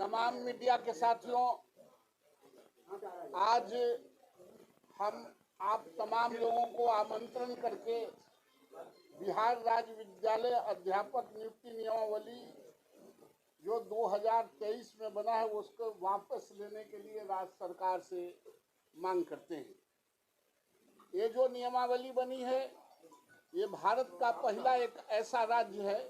तमाम मीडिया के साथियों, आज हम आप तमाम लोगों को आमंत्रण करके बिहार राज्य विद्यालय अध्यापक नियुक्ति नियमावली जो 2023 में बना है उसको वापस लेने के लिए राज्य सरकार से मांग करते हैं। ये जो नियमावली बनी है ये भारत का पहला एक ऐसा राज्य है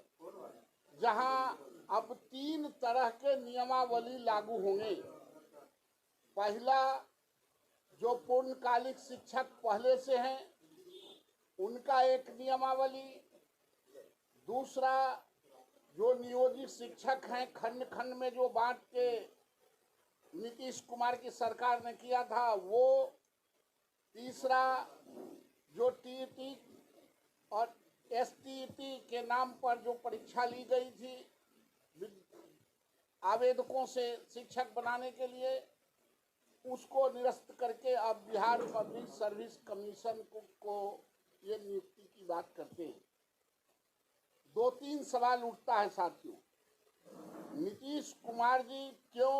जहां अब 3 तरह के नियमावली लागू होंगे। पहला, जो पूर्णकालिक शिक्षक पहले से हैं उनका एक नियमावली। दूसरा, जो नियोजित शिक्षक हैं खंड खंड में जो बांट के नीतीश कुमार की सरकार ने किया था वो। तीसरा, जो टीईटी और एसटीईटी के नाम पर जो परीक्षा ली गई थी आवेदकों से शिक्षक बनाने के लिए, उसको निरस्त करके अब बिहार पब्लिक सर्विस कमीशन को ये नियुक्ति की बात करते हैं। 2-3 सवाल उठता है साथियों। नीतीश कुमार जी क्यों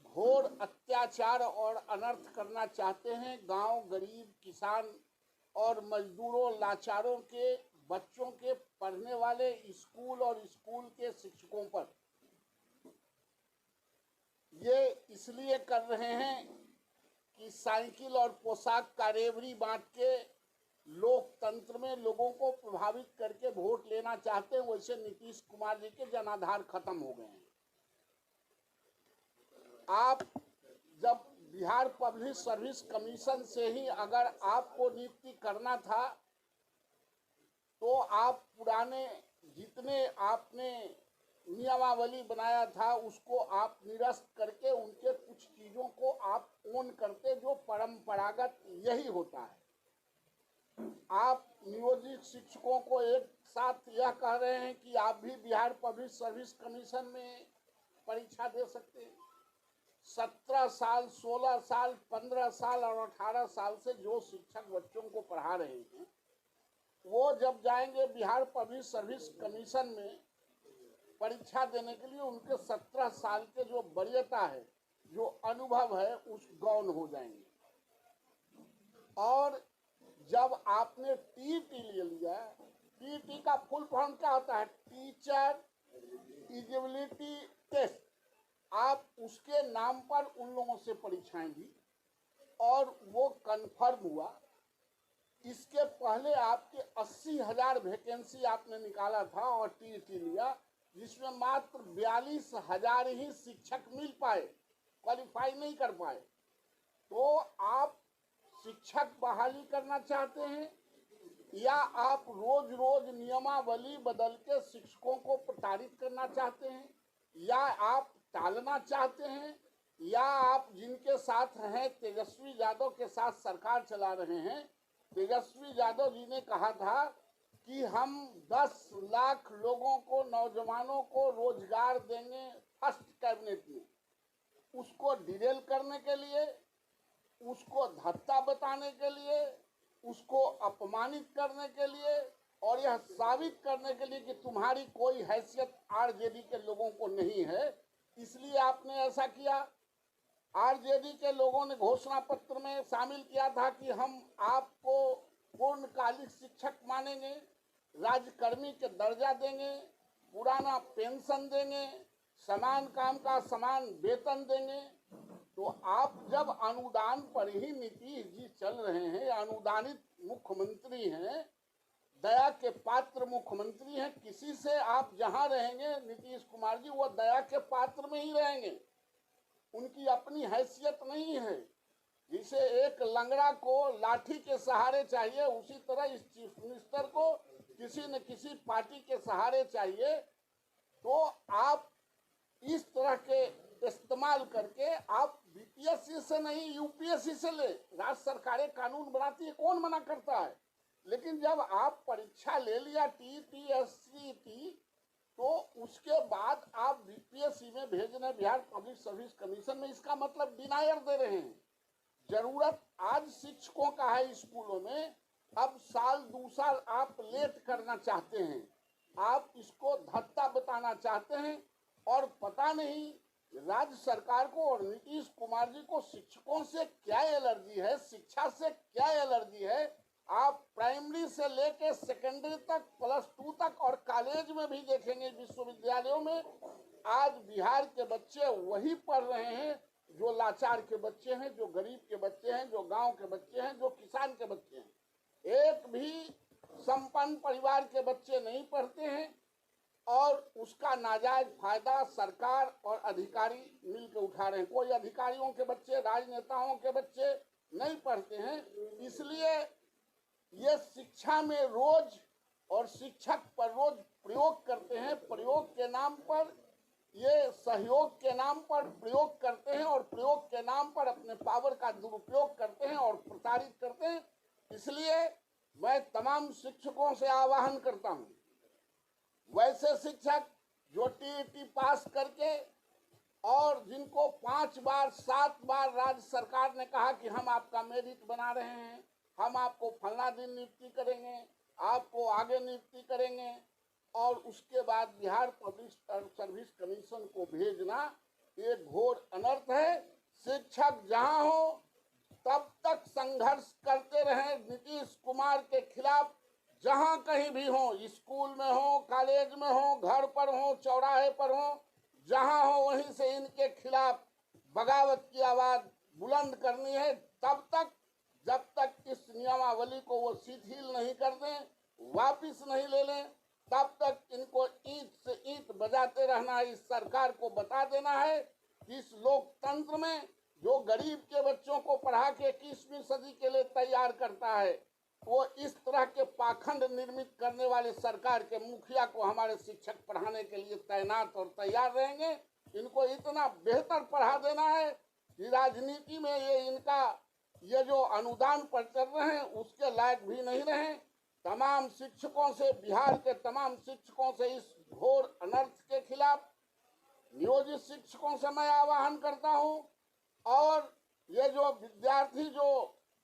घोर अत्याचार और अनर्थ करना चाहते हैं गांव, गरीब, किसान और मजदूरों, लाचारों के बच्चों के पढ़ने वाले स्कूल और स्कूल के शिक्षकों पर? ये इसलिए कर रहे हैं कि साइकिल और पोशाक का रेवड़ी बांट के लोकतंत्र में लोगों को प्रभावित करके वोट लेना चाहते हैं। वैसे नीतीश कुमार जी के जनाधार खत्म हो गए हैं। आप जब बिहार पब्लिक सर्विस कमीशन से ही अगर आपको नियुक्ति करना था तो आप पुराने जितने आपने नियमावली बनाया था उसको आप निरस्त करके उनके कुछ चीजों को आप ओन करते, जो परंपरागत यही होता है। आप नियोजित शिक्षकों को एक साथ यह कह रहे हैं कि आप भी बिहार पब्लिक सर्विस कमीशन में परीक्षा दे सकते हैं। 17 साल, 16 साल, 15 साल और 18 साल से जो शिक्षक बच्चों को पढ़ा रहे हैं वो जब जाएंगे बिहार पब्लिक सर्विस कमीशन में परीक्षा देने के लिए, उनके 17 साल के जो वरीयता है, जो अनुभव है, उस गौण हो जाएंगे। और जब आपने टीईटी ले लिया, टीईटी का फुल फॉर्म क्या होता है? Teacher eligibility test. आप उसके नाम पर उन लोगों से परीक्षाएं दी और वो कन्फर्म हुआ। इसके पहले आपके 80,000 वैकेंसी आपने निकाला था और टीईटी लिया, जिसमें मात्र 42,000 ही शिक्षक मिल पाए, क्वालिफाई नहीं कर पाए। तो आप शिक्षक बहाली करना चाहते हैं या आप रोज रोज नियमावली बदल के शिक्षकों को प्रताड़ित करना चाहते हैं, या आप टालना चाहते हैं, या आप जिनके साथ हैं तेजस्वी यादव के साथ सरकार चला रहे हैं? तेजस्वी यादव जी ने कहा था कि हम 10 लाख लोगों को, नौजवानों को रोजगार देंगे फर्स्ट कैबिनेट में। उसको डिरेल करने के लिए, उसको धत्ता बताने के लिए, उसको अपमानित करने के लिए और यह साबित करने के लिए कि तुम्हारी कोई हैसियत आरजेडी के लोगों को नहीं है, इसलिए आपने ऐसा किया। आरजेडी के लोगों ने घोषणा पत्र में शामिल किया था कि हम आपको पूर्णकालिक शिक्षक मानेंगे, राज्यकर्मी के दर्जा देंगे, पुराना पेंशन देंगे, समान काम का समान वेतन देंगे। तो आप जब अनुदान पर ही नीतीश जी चल रहे हैं, अनुदानित मुख्यमंत्री हैं, दया के पात्र मुख्यमंत्री हैं, किसी से आप जहां रहेंगे नीतीश कुमार जी वो दया के पात्र में ही रहेंगे। उनकी अपनी हैसियत नहीं है। जिसे एक लंगड़ा को लाठी के सहारे चाहिए, उसी तरह इस चीफ मिनिस्टर को किसी न किसी पार्टी के सहारे चाहिए। तो आप इस तरह के इस्तेमाल करके आप बीपीएससी से नहीं यूपीएससी से ले, राज्य सरकारें कानून बनाती है, कौन मना करता है? लेकिन जब आप परीक्षा ले लिया टीईटी, एसटीईटी, तो उसके बाद आप बीपीएससी में भेजने बिहार पब्लिक सर्विस कमीशन में, इसका मतलब डिनायर दे रहे हैं। जरूरत आज शिक्षकों का है स्कूलों में, अब साल 2 साल आप लेट करना चाहते हैं, आप इसको धत्ता बताना चाहते हैं। और पता नहीं राज्य सरकार को और नीतीश कुमार जी को शिक्षकों से क्या एलर्जी है, शिक्षा से क्या एलर्जी है? आप प्राइमरी से लेके सेकेंडरी तक, +2 तक और कॉलेज में भी देखेंगे, विश्वविद्यालयों में आज बिहार के बच्चे वही पढ़ रहे हैं जो लाचार के बच्चे हैं, जो गरीब के बच्चे हैं, जो गांव के बच्चे हैं, जो किसान के बच्चे हैं। एक भी संपन्न परिवार के बच्चे नहीं पढ़ते हैं और उसका नाजायज फायदा सरकार और अधिकारी मिलकर उठा रहे हैं। कोई अधिकारियों के बच्चे, राजनेताओं के बच्चे नहीं पढ़ते हैं। इसलिए ये शिक्षा में रोज और शिक्षक पर रोज प्रयोग करते हैं। प्रयोग के नाम पर, ये सहयोग के नाम पर प्रयोग करते हैं और प्रयोग के नाम पर अपने पावर का दुरुपयोग करते हैं और प्रताड़ित करते हैं। इसलिए मैं तमाम शिक्षकों से आह्वान करता हूं, वैसे शिक्षक जो टीईटी पास करके और जिनको 5 बार 7 बार राज्य सरकार ने कहा कि हम आपका मेरिट बना रहे हैं, हम आपको फलना दिन नियुक्ति करेंगे, आपको आगे नियुक्ति करेंगे, और उसके बाद बिहार पब्लिक सर्विस कमीशन को भेजना एक घोर अनर्थ है। शिक्षक जहां हो तब तक संघर्ष करते रहे नीतीश कुमार के खिलाफ, जहां कहीं भी हो, स्कूल में हो, कॉलेज में हो, घर पर हो, चौराहे पर हो, जहां हो वहीं से इनके खिलाफ बगावत की आवाज बुलंद करनी है। तब तक, जब तक इस नियमावली को वो शिथिल नहीं कर दें, वापिस नहीं ले लें, तब तक इनको ईंट से ईंट बजाते रहना है। इस सरकार को बता देना है कि इस लोकतंत्र में जो गरीब के बच्चों को पढ़ा के 21वीं सदी के लिए तैयार करता है, वो इस तरह के पाखंड निर्मित करने वाले सरकार के मुखिया को हमारे शिक्षक पढ़ाने के लिए तैनात और तैयार रहेंगे। इनको इतना बेहतर पढ़ा देना है कि राजनीति में ये जो अनुदान पर चल रहे हैं उसके लायक भी नहीं रहे। तमाम शिक्षकों से, बिहार के तमाम शिक्षकों से इस घोर अनर्थ के खिलाफ, नियोजित शिक्षकों से मैं आह्वान करता हूं। और ये जो विद्यार्थी जो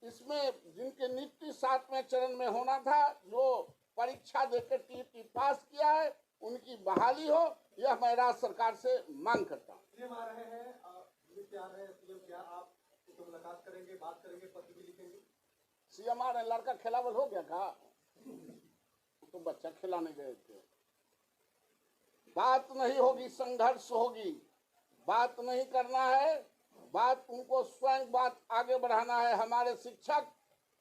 इसमें जिनके नियुक्ति 7वें चरण में होना था, जो परीक्षा देकर टीईटी पास किया है, उनकी बहाली हो, यह मैं राज्य सरकार से मांग करता हूँ। सीएम आ रहे हैं, सीएम क्या आप तो मुलाकात करेंगे, बात करेंगे, पत्र भी लिखेंगे? सीएम आ रहे, लड़का खिलावल हो गया था, तो बच्चा खिलाने गए थे। बात नहीं होगी, संघर्ष होगी। बात नहीं करना है, बात उनको स्वयं बात आगे बढ़ाना है। हमारे शिक्षक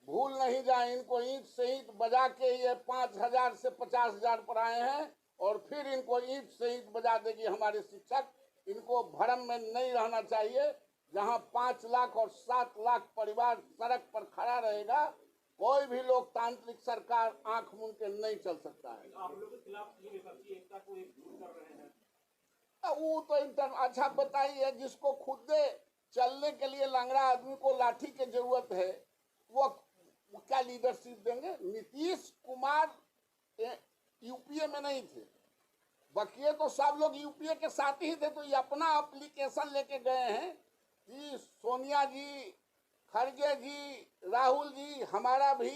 भूल नहीं जाए, इनको ईंट से ईंट बजा के ये 5,000 से 50,000 पर आए हैं और फिर इनको ईंट से ईंट बजा देगी हमारे शिक्षक। इनको भ्रम में नहीं रहना चाहिए। जहां 5 लाख और 7 लाख परिवार सड़क पर खड़ा रहेगा, कोई भी लोकतांत्रिक सरकार आंख मूंद के नहीं चल सकता है। आप लोगों के खिलाफ एकता को एकजुट कर रहे हैं। वो तो अच्छा बताइए, जिसको खुद चलने के लिए लंगड़ा आदमी को लाठी की जरूरत है, वो क्या लीडरशिप देंगे? नीतीश कुमार यूपीए में नहीं थे, बकिए तो सब लोग यूपीए के साथ ही थे। तो ये अपना एप्लीकेशन लेके गए हैं कि सोनिया जी, खड़गे जी, राहुल जी, हमारा भी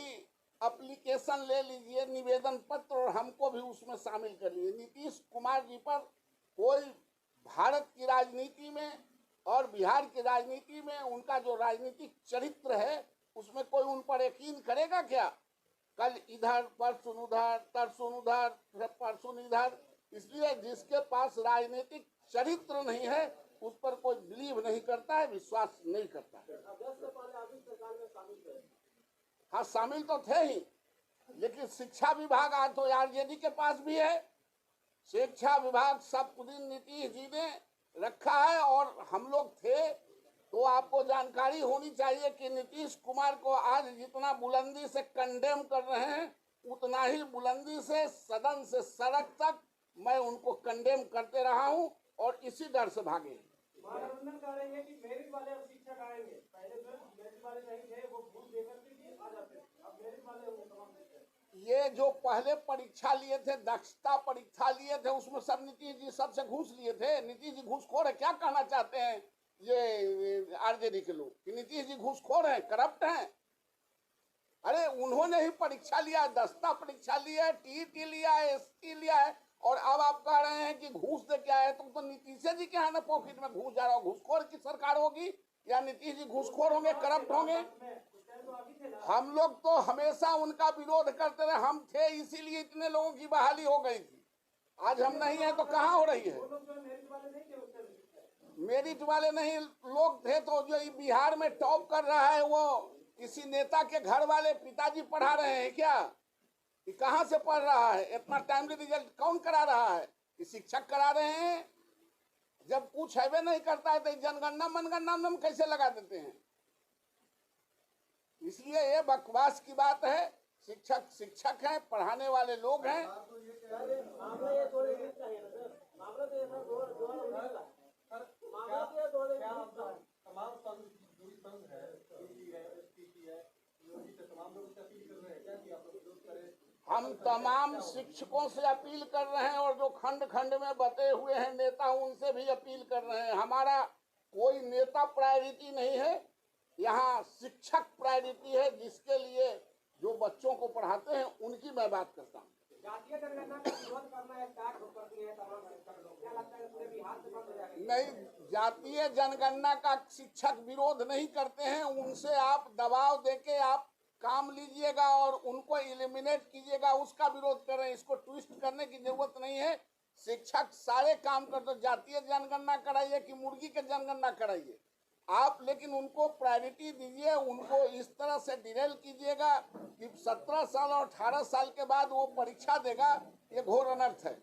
एप्लीकेशन ले लीजिए, निवेदन पत्र, और हमको भी उसमें शामिल कर लीजिए। नीतीश कुमार जी पर कोई भारत की राजनीति में और बिहार की राजनीति में उनका जो राजनीतिक चरित्र है, उसमें कोई उन पर यकीन करेगा क्या? कल इधर, परसों उधर, तरसों उधर, परसों इधर। इसलिए जिसके पास राजनीतिक चरित्र नहीं है, उस पर कोई बिलीव नहीं करता है, विश्वास नहीं करता है। हाँ, शामिल तो थे ही, लेकिन शिक्षा विभाग आज तो आरजेडी के पास भी है। शिक्षा विभाग सब दिन नीतीश जी ने रखा है और हम लोग थे। तो आपको जानकारी होनी चाहिए कि नीतीश कुमार को आज जितना बुलंदी से कंडेम कर रहे हैं, उतना ही बुलंदी से सदन से सड़क तक मैं उनको कंडेम करते रहा हूं और इसी डर से भागे। महागठबंधन कह रही है कि मेरिट वाले अब शिक्षक आएंगे। पहले तो मेरिट वाले नहीं थे, वो घूस देकर के आ जाते थे, अब मेरिट वाले वो तमाम देते हैं। ये जो पहले परीक्षा लिए थे, दक्षता परीक्षा लिए थे, उसमें सब नीतीश जी सबसे घूस लिए थे। नीतीश जी घूसखोर है, क्या कहना चाहते हैं ये आरजेडी के लोग कि नीतीश जी घूसखोर हैं, करप्ट हैं? अरे उन्होंने ही परीक्षा लिया, दस्ता परीक्षा लिया है, टीईटी लिया है, एसटी लिया है, और अब आप कह रहे हैं कि घूस दे के आए। तो नीतीश जी के यहाँ ना पॉकेट में घुस जा रहा हो। घूसखोर की सरकार होगी या नीतीश जी घूसखोर होंगे, करप्ट होंगे? हम लोग तो हमेशा उनका विरोध करते रहे। हम थे इसीलिए इतने लोगों की बहाली हो गई थी। आज हम नहीं है तो कहाँ हो रही है? मेरिट वाले नहीं लोग थे तो जो बिहार में टॉप कर रहा है वो किसी नेता के घर वाले पिताजी पढ़ा रहे हैं क्या? कि कहाँ से पढ़ रहा है? इतना टाइमली रिजल्ट कौन करा रहा है? कि शिक्षक करा रहे हैं। जब कुछ है नहीं करता है तो जनगणना मनगणना में कैसे लगा देते हैं? इसलिए ये बकवास की बात है। शिक्षक शिक्षक हैं, पढ़ाने वाले लोग हैं। हम तमाम शिक्षकों से अपील कर रहे हैं और जो खंड खंड में बटे हुए हैं नेता उनसे भी अपील कर रहे हैं। हमारा कोई नेता प्रायोरिटी नहीं है, यहाँ शिक्षक प्रायोरिटी है, जिसके लिए जो बच्चों को पढ़ाते हैं उनकी मैं बात करता हूँ। जातीय जनगणना का विरोध करना है, करती है तमाम शिक्षक लोग। क्या लगता है पूरे बिहार से बंद हो जाएगा? नहीं, जातीय जनगणना का शिक्षक विरोध नहीं करते हैं। उनसे आप दबाव देके आप काम लीजिएगा और उनको एलिमिनेट कीजिएगा, उसका विरोध कर रहे हैं। इसको ट्विस्ट करने की जरूरत नहीं है। शिक्षक सारे काम करते, जातीय जनगणना कराइए कि मुर्गी के जनगणना कराइए आप, लेकिन उनको प्रायोरिटी दीजिए। उनको इस तरह से डिरेल कीजिएगा कि 17 साल और 18 साल के बाद वो परीक्षा देगा, ये घोर अनर्थ है।